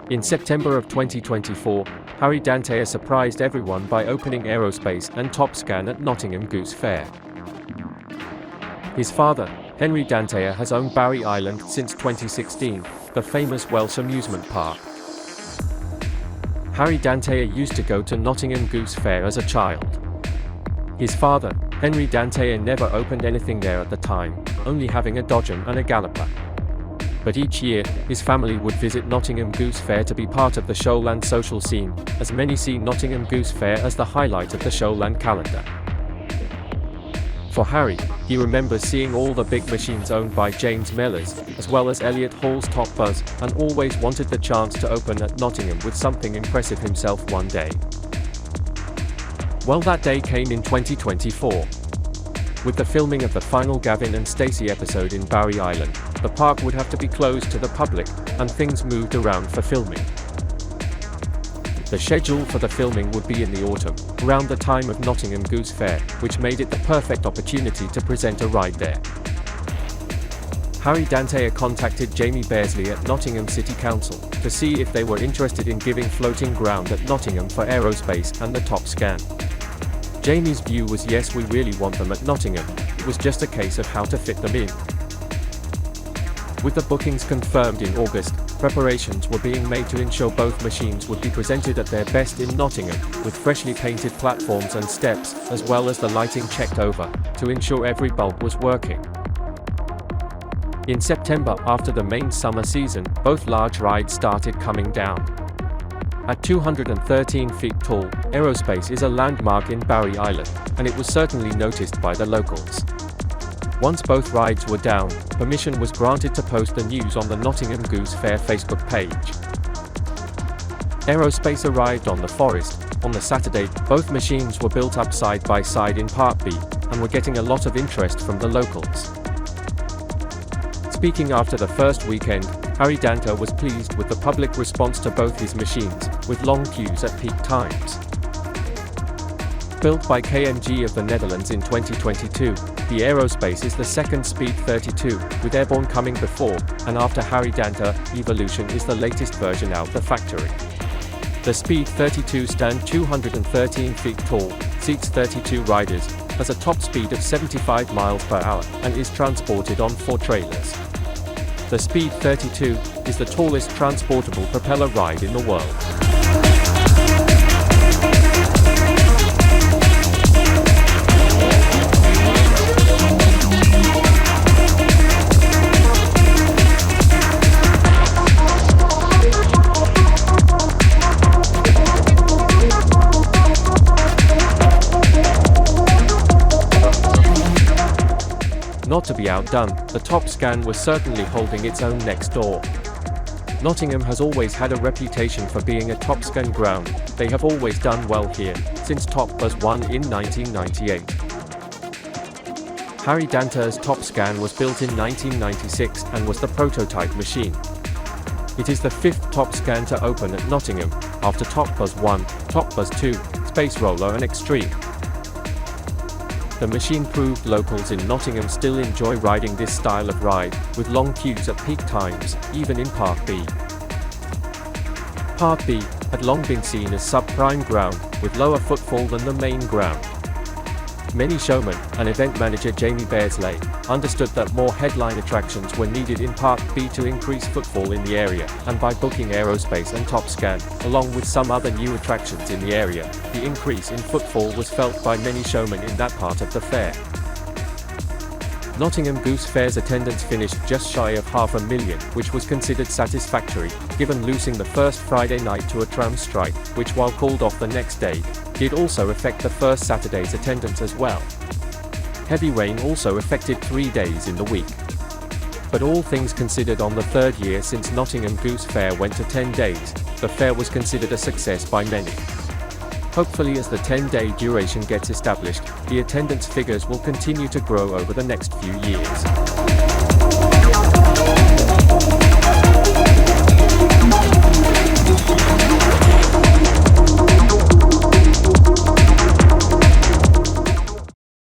In September of 2024, Harry Danter surprised everyone by opening Aerospace and Top Scan at Nottingham Goose Fair. His father, Harry Danter, has owned Barry Island since 2016, the famous Welsh amusement park. Harry Danter used to go to Nottingham Goose Fair as a child. His father, Harry Danter, never opened anything there at the time, only having a dodgem and a galloper. But each year, his family would visit Nottingham Goose Fair to be part of the showland social scene, as many see Nottingham Goose Fair as the highlight of the showland calendar. For Harry, he remembers seeing all the big machines owned by James Mellors, as well as Elliot Hall's Top Buzz, and always wanted the chance to open at Nottingham with something impressive himself one day. Well, that day came in 2024. With the filming of the final Gavin and Stacey episode in Barry Island, the park would have to be closed to the public, and things moved around for filming. The schedule for the filming would be in the autumn, around the time of Nottingham Goose Fair, which made it the perfect opportunity to present a ride there. Harry Danter contacted Jamie Bearsley at Nottingham City Council to see if they were interested in giving floating ground at Nottingham for Aerospace and the Top Scan. Jamie's view was yes, we really want them at Nottingham, it was just a case of how to fit them in. With the bookings confirmed in August, preparations were being made to ensure both machines would be presented at their best in Nottingham, with freshly painted platforms and steps, as well as the lighting checked over, to ensure every bulb was working. In September, after the main summer season, both large rides started coming down. At 213 feet tall, Aerospace is a landmark in Barry Island, and it was certainly noticed by the locals. Once both rides were down, permission was granted to post the news on the Nottingham Goose Fair Facebook page. Aerospace arrived on the Forest. On the Saturday, both machines were built up side by side in Part B, and were getting a lot of interest from the locals. Speaking after the first weekend, Harry Danter was pleased with the public response to both his machines, with long queues at peak times. Built by KMG of the Netherlands in 2022, the Aerospace is the second Speed 32, with Airborne coming before and after Harry Danter. Evolution is the latest version out the factory. The Speed 32 stands 213 feet tall, seats 32 riders, has a top speed of 75 miles per hour, and is transported on 4 trailers. The Speed 32 is the tallest transportable propeller ride in the world. Not to be outdone, the Top Scan was certainly holding its own next door. Nottingham has always had a reputation for being a Top Scan ground. They have always done well here, since Top Buzz won in 1998. Harry Danter's Top Scan was built in 1996 and was the prototype machine. It is the 5th Top Scan to open at Nottingham, after Top Buzz 1, Top Buzz 2, Space Roller and Extreme. The machine proved locals in Nottingham still enjoy riding this style of ride, with long queues at peak times, even in Part B. Part B had long been seen as subprime ground, with lower footfall than the main ground. Many showmen and event manager Jamie Bearsley understood that more headline attractions were needed in Part B to increase footfall in the area, and by booking Aerospace and Top Scan, along with some other new attractions in the area, the increase in footfall was felt by many showmen in that part of the fair. Nottingham Goose Fair's attendance finished just shy of 500,000, which was considered satisfactory, given losing the first Friday night to a tram strike, which, while called off the next day, did also affect the first Saturday's attendance as well. Heavy rain also affected 3 days in the week. But all things considered, on the 3rd year since Nottingham Goose Fair went to 10 days, the fair was considered a success by many. Hopefully, as the 10-day duration gets established, the attendance figures will continue to grow over the next few years.